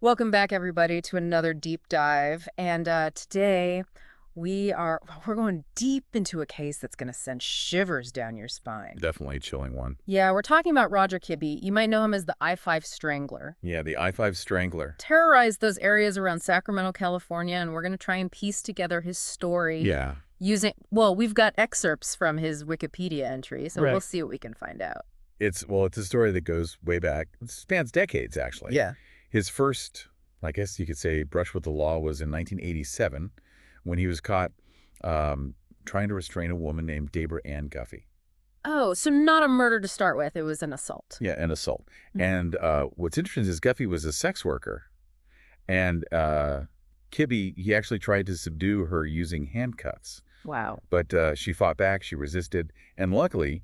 Welcome back, everybody, to another deep dive. And today we're going deep into a case that's going to send shivers down your spine. Definitely a chilling one. Yeah, we're talking about Roger Kibbe. You might know him as the I-5 Strangler. Yeah, the I-5 Strangler. Terrorized those areas around Sacramento, California, and we're going to try and piece together his story Yeah. well, we've got excerpts from his Wikipedia entry, so we'll Right. see what we can find out. It's a story that goes way back. It spans decades, actually. Yeah. His first, I guess you could say, brush with the law was in 1987 when he was caught trying to restrain a woman named Deborah Ann Guffey. Oh, so not a murder to start with. It was an assault. Yeah, an assault. Mhm. And what's interesting is Guffey was a sex worker. And Kibbe, he actually tried to subdue her using handcuffs. Wow. But she fought back, she resisted, and luckily,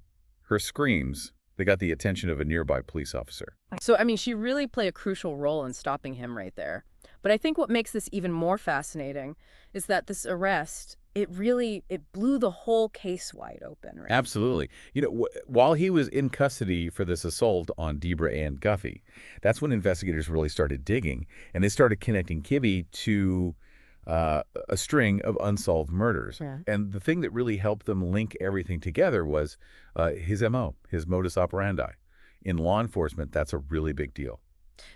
her screams, they got the attention of a nearby police officer. So, I mean, she really played a crucial role in stopping him right there. But I think what makes this even more fascinating is that this arrest, it blew the whole case wide open, right? Absolutely. While he was in custody for this assault on Deborah Ann Guffey, that's when investigators really started digging, and they started connecting Kibbe to a string of unsolved murders. Yeah. And the thing that really helped them link everything together was his MO, his modus operandi. In law enforcement, that's a really big deal.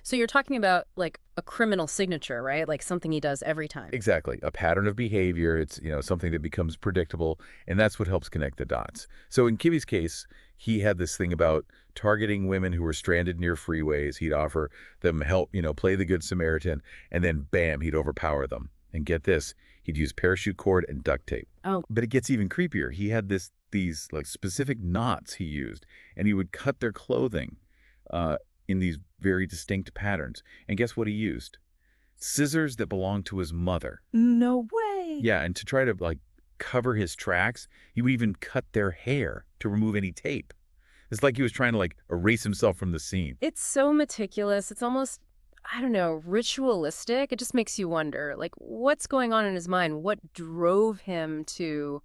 So you're talking about like a criminal signature, right? Like something he does every time. Exactly. A pattern of behavior. It's, something that becomes predictable, and that's what helps connect the dots. So in Kibbe's case, he had this thing about targeting women who were stranded near freeways. He'd offer them help, play the Good Samaritan, and then bam, he'd overpower them. And get this, he'd use parachute cord and duct tape. Oh, But it gets even creepier. He had these like specific knots he used, and he would cut their clothing in these very distinct patterns. And guess what he used? Scissors that belonged to his mother. no way. Yeah, and to try to like cover his tracks, he would even cut their hair to remove any tape. It's like he was trying to like erase himself from the scene. It's so meticulous. It's almost, I don't know, ritualistic. It just makes you wonder, like, what's going on in his mind? What drove him to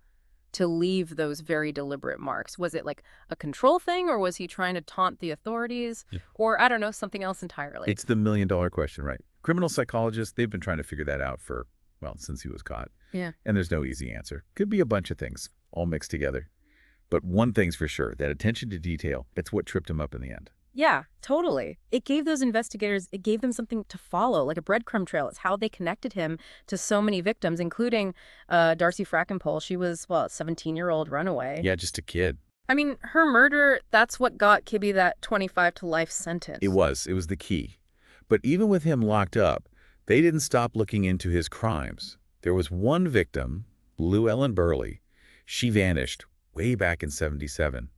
leave those very deliberate marks? Was it like a control thing, or was he trying to taunt the authorities? Yeah. Or, I don't know, something else entirely? It's the million-dollar question, right? Criminal psychologists, they've been trying to figure that out for, well, since he was caught. Yeah. And there's no easy answer. Could be a bunch of things, all mixed together. But one thing's for sure, that attention to detail, that's what tripped him up in the end. Yeah, totally. It gave those investigators, it gave them something to follow, like a breadcrumb trail. It's how they connected him to so many victims, including Darcy Frackenpole. She was, well, a 17-year-old runaway. Yeah, just a kid. I mean, her murder, that's what got Kibbe that 25 to life sentence. It was the key. But even with him locked up, they didn't stop looking into his crimes. There was one victim, Lou Ellen Burley. She vanished way back in '77.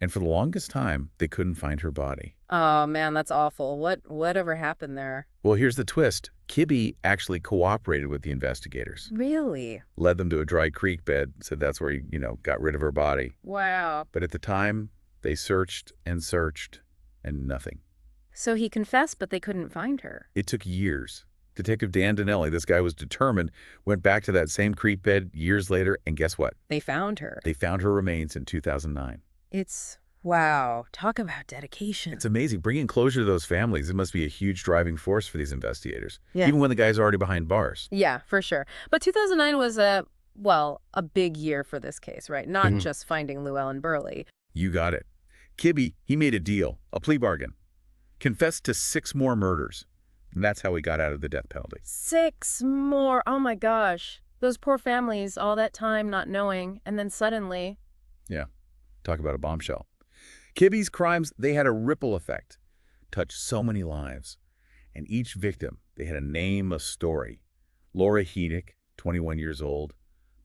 And for the longest time, they couldn't find her body. Oh, man, that's awful. Whatever happened there? Well, here's the twist. Kibbe actually cooperated with the investigators, Really? led them to a dry creek bed, said that's where he, got rid of her body. Wow. But at the time, they searched, and nothing. So he confessed, but they couldn't find her. It took years. Detective Dan Donnelly, this guy was determined, went back to that same creek bed years later, and guess what? They found her. They found her remains in 2009. Wow. Talk about dedication. It's amazing. Bringing closure to those families, it must be a huge driving force for these investigators, Yeah. even when the guy's already behind bars. Yeah, for sure. But 2009 was a big year for this case, right? Not Mhm. just finding Lou Ellen Burley. You got it. Kibbe, he made a deal, a plea bargain. Confessed to 6 more murders. And that's how he got out of the death penalty. 6 more. Oh my gosh. Those poor families, all that time not knowing, and then suddenly. Yeah. Talk about a bombshell. Kibbe's crimes, they had a ripple effect. Touched so many lives. And each victim, they had a name, a story. Laura Heenick, 21 years old.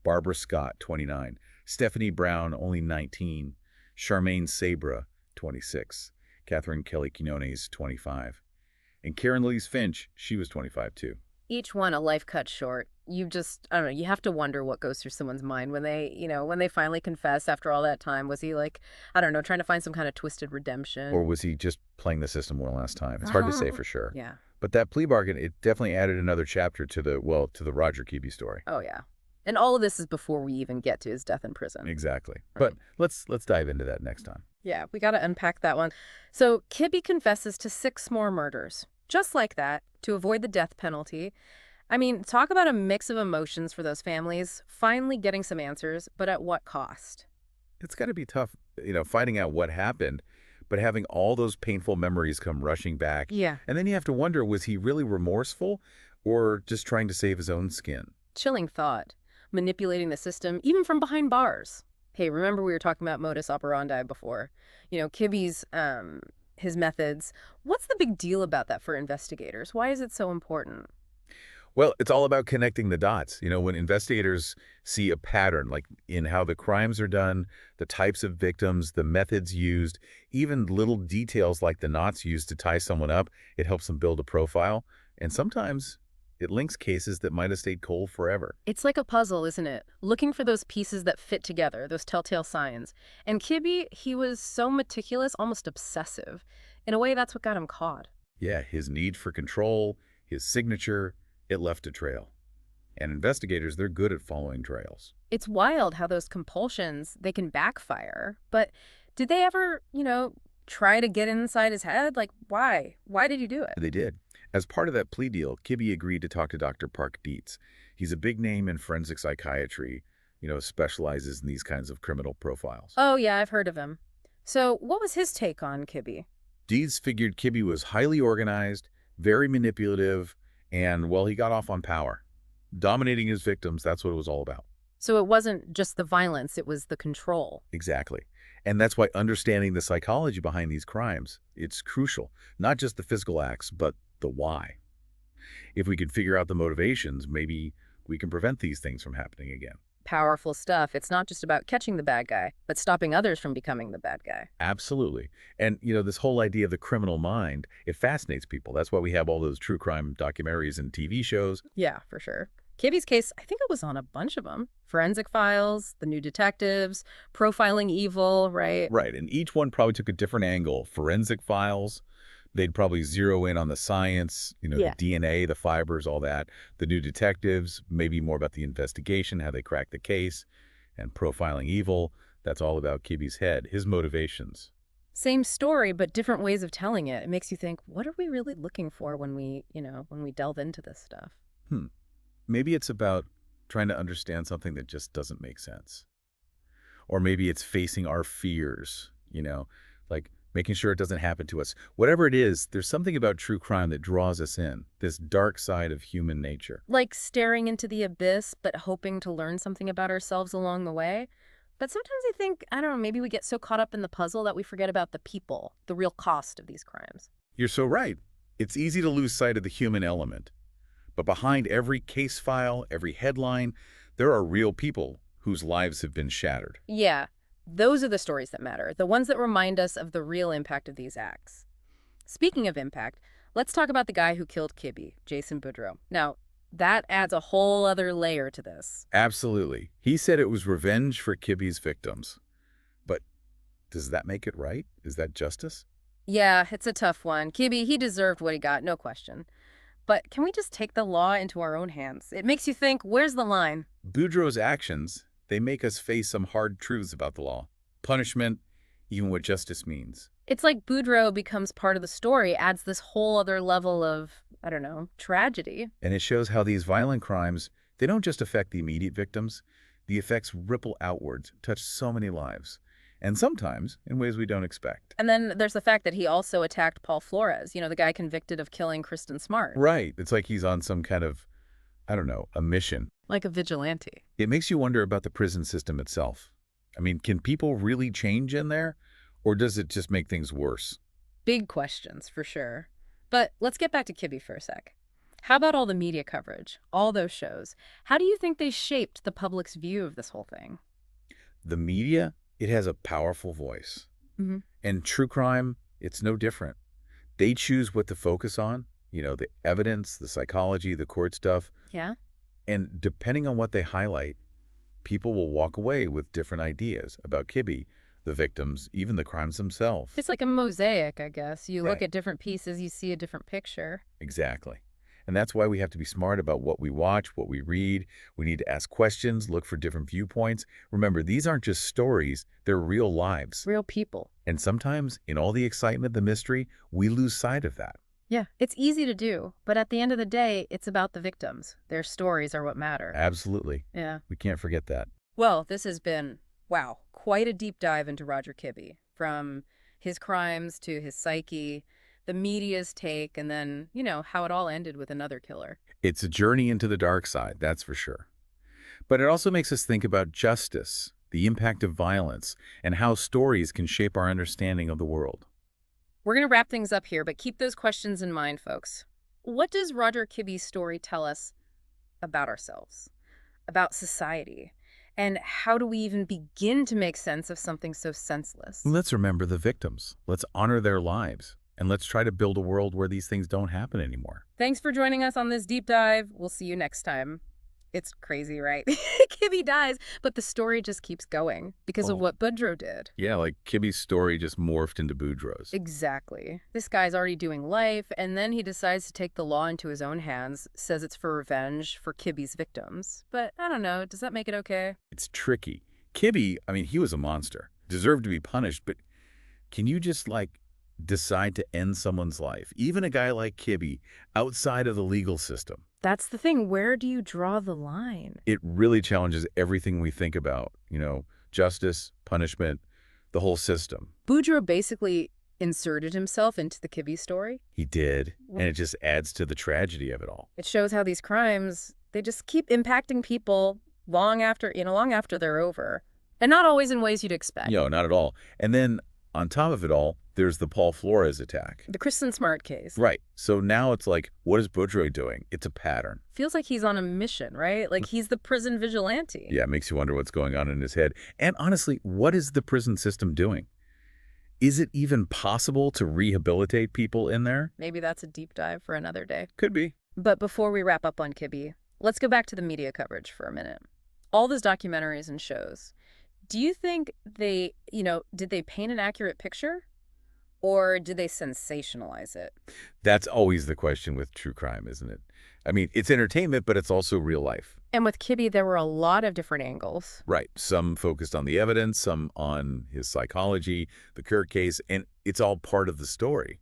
Barbara Scott, 29. Stephanie Brown, only 19. Charmaine Sabra, 26. Catherine Kelly Quinones, 25. And Karen Louise Finch, she was 25 too. Each one a life cut short. You just, I don't know, you have to wonder what goes through someone's mind when they finally confess after all that time. Was he like, I don't know, trying to find some kind of twisted redemption? Or was he just playing the system one last time? It's hard to say for sure. Yeah. But that plea bargain, it definitely added another chapter to the Roger Kibbe story. Oh, yeah. And all of this is before we even get to his death in prison. Exactly. Right. But let's dive into that next time. Yeah, we got to unpack that one. So Kibbe confesses to 6 more murders. Just like that, to avoid the death penalty. I mean, talk about a mix of emotions for those families, finally getting some answers, but at what cost? It's got to be tough, finding out what happened, but having all those painful memories come rushing back. Yeah. And then you have to wonder, was he really remorseful or just trying to save his own skin? Chilling thought. Manipulating the system, even from behind bars. Hey, remember we were talking about modus operandi before? Kibbe's, his methods. What's the big deal about that for investigators? Why is it so important? Well, it's all about connecting the dots. When investigators see a pattern, like in how the crimes are done, the types of victims, the methods used, even little details like the knots used to tie someone up, it helps them build a profile. And sometimes it links cases that might have stayed cold forever. It's like a puzzle, isn't it? Looking for those pieces that fit together, those telltale signs. And Kibbe, he was so meticulous, almost obsessive. In a way, that's what got him caught. Yeah, his need for control, his signature, it left a trail. And investigators, they're good at following trails. It's wild how those compulsions, they can backfire. But did they ever, try to get inside his head? Like, why? Why did he do it? They did. As part of that plea deal, Kibbe agreed to talk to Dr. Park Dietz. He's a big name in forensic psychiatry, specializes in these kinds of criminal profiles. Oh, yeah, I've heard of him. So what was his take on Kibbe? Dietz figured Kibbe was highly organized, very manipulative, and, well, he got off on power. Dominating his victims, that's what it was all about. So it wasn't just the violence, it was the control. Exactly. And that's why understanding the psychology behind these crimes, it's crucial. Not just the physical acts, but the why. If we can figure out the motivations, maybe we can prevent these things from happening again. Powerful stuff. It's not just about catching the bad guy, but stopping others from becoming the bad guy. Absolutely. And, this whole idea of the criminal mind, it fascinates people. That's why we have all those true crime documentaries and TV shows. Yeah, for sure. Kibbe's case, I think it was on a bunch of them. Forensic Files, The New Detectives, Profiling Evil, right? Right. And each one probably took a different angle. Forensic Files, they'd probably zero in on the science, Yeah. the DNA, the fibers, all that. The New Detectives, maybe more about the investigation, how they cracked the case. And Profiling Evil, that's all about Kibbe's head, his motivations. Same story, but different ways of telling it. It makes you think, what are we really looking for when we delve into this stuff? Hmm. Maybe it's about trying to understand something that just doesn't make sense. Or maybe it's facing our fears, like making sure it doesn't happen to us. Whatever it is, there's something about true crime that draws us in, this dark side of human nature. Like staring into the abyss, but hoping to learn something about ourselves along the way. But sometimes I think, I don't know, maybe we get so caught up in the puzzle that we forget about the people, the real cost of these crimes. You're so right. It's easy to lose sight of the human element. But behind every case file, every headline, there are real people whose lives have been shattered. Yeah, those are the stories that matter, the ones that remind us of the real impact of these acts. Speaking of impact, let's talk about the guy who killed Kibbe, Jason Boudreau. Now, that adds a whole other layer to this. Absolutely. He said it was revenge for Kibbe's victims. But does that make it right? Is that justice? Yeah, it's a tough one. Kibbe, he deserved what he got, no question. But can we just take the law into our own hands? It makes you think, where's the line? Boudreaux's actions, they make us face some hard truths about the law. Punishment, even what justice means. It's like Boudreau becomes part of the story, adds this whole other level of, I don't know, tragedy. And it shows how these violent crimes, they don't just affect the immediate victims. The effects ripple outwards, touch so many lives. And sometimes in ways we don't expect. And then there's the fact that he also attacked Paul Flores, the guy convicted of killing Kristen Smart. Right. It's like he's on some kind of, I don't know, a mission. Like a vigilante. It makes you wonder about the prison system itself. I mean, can people really change in there? Or does it just make things worse? Big questions, for sure. But let's get back to Kibbe for a sec. How about all the media coverage, all those shows? How do you think they shaped the public's view of this whole thing? The media, it has a powerful voice. Mm-hmm. And true crime, it's no different. They choose what to focus on, the evidence, the psychology, the court stuff. Yeah? And depending on what they highlight, people will walk away with different ideas about Kibbe, the victims, even the crimes themselves. It's like a mosaic, I guess. You look Right. at different pieces, you see a different picture. Exactly. And that's why we have to be smart about what we watch, what we read. We need to ask questions, look for different viewpoints. Remember, these aren't just stories, they're real lives. Real people. And sometimes, in all the excitement, the mystery, we lose sight of that. Yeah, it's easy to do, but at the end of the day, it's about the victims. Their stories are what matter. Absolutely. Yeah. We can't forget that. Well, this has been, wow, quite a deep dive into Roger Kibbe, from his crimes to his psyche, the media's take, and then, how it all ended with another killer. It's a journey into the dark side, that's for sure. But it also makes us think about justice, the impact of violence, and how stories can shape our understanding of the world. We're going to wrap things up here, but keep those questions in mind, folks. What does Roger Kibbe's story tell us about ourselves, about society, and how do we even begin to make sense of something so senseless? Let's remember the victims. Let's honor their lives. And let's try to build a world where these things don't happen anymore. Thanks for joining us on this deep dive. We'll see you next time. It's crazy, right? Kibbe dies, but the story just keeps going because of Oh, what Boudreaux did. yeah, like Kibbe's story just morphed into Boudreaux's. Exactly. This guy's already doing life, and then he decides to take the law into his own hands, says it's for revenge for Kibbe's victims. But I don't know, does that make it okay? It's tricky. Kibbe, I mean, he was a monster. Deserved to be punished, but can you just, decide to end someone's life? Even a guy like Kibbe, outside of the legal system. That's the thing. Where do you draw the line? It really challenges everything we think about, justice, punishment, the whole system. Boudreaux basically inserted himself into the Kibbe story. He did, and it just adds to the tragedy of it all. It shows how these crimes, they just keep impacting people long after they're over. And not always in ways you'd expect. Not at all. And then, on top of it all, there's the Paul Flores attack. The Kristen Smart case. Right. So now it's like, what is Boudreaux doing? It's a pattern. Feels like he's on a mission, right? Like he's the prison vigilante. Yeah, it makes you wonder what's going on in his head. And honestly, what is the prison system doing? Is it even possible to rehabilitate people in there? Maybe that's a deep dive for another day. Could be. But before we wrap up on Kibbe, let's go back to the media coverage for a minute. All those documentaries and shows. Do you think did they paint an accurate picture? Or did they sensationalize it? That's always the question with true crime, isn't it? I mean, it's entertainment, but it's also real life. And with Kibbe, there were a lot of different angles. Right. Some focused on the evidence, some on his psychology, the Kirk case, and it's all part of the story.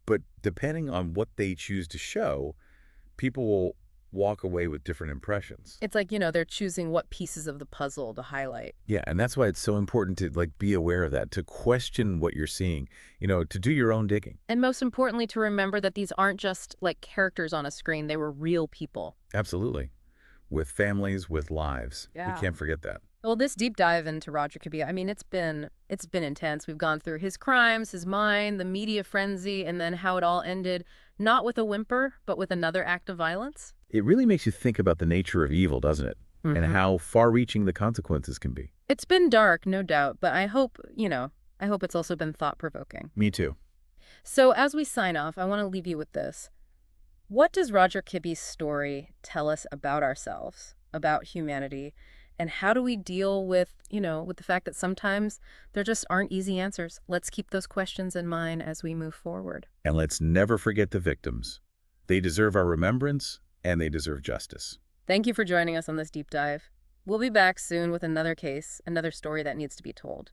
But depending on what they choose to show, people will walk away with different impressions. It's like, they're choosing what pieces of the puzzle to highlight. Yeah, and that's why it's so important to be aware of that, to question what you're seeing, to do your own digging. And most importantly, to remember that these aren't just like characters on a screen. They were real people. Absolutely. With families, with lives. Yeah. We can't forget that. Well, this deep dive into Roger Kibbe, I mean, it's been intense. We've gone through his crimes, his mind, the media frenzy, and then how it all ended, not with a whimper, but with another act of violence. It really makes you think about the nature of evil, doesn't it? And how far-reaching the consequences can be. It's been dark, no doubt, but I hope it's also been thought-provoking. Me too. So as we sign off, I want to leave you with this. What does Roger Kibbe's story tell us about ourselves, about humanity, and how do we deal with, with the fact that sometimes there just aren't easy answers? Let's keep those questions in mind as we move forward. And let's never forget the victims. They deserve our remembrance, and they deserve justice. Thank you for joining us on this deep dive. We'll be back soon with another case, another story that needs to be told.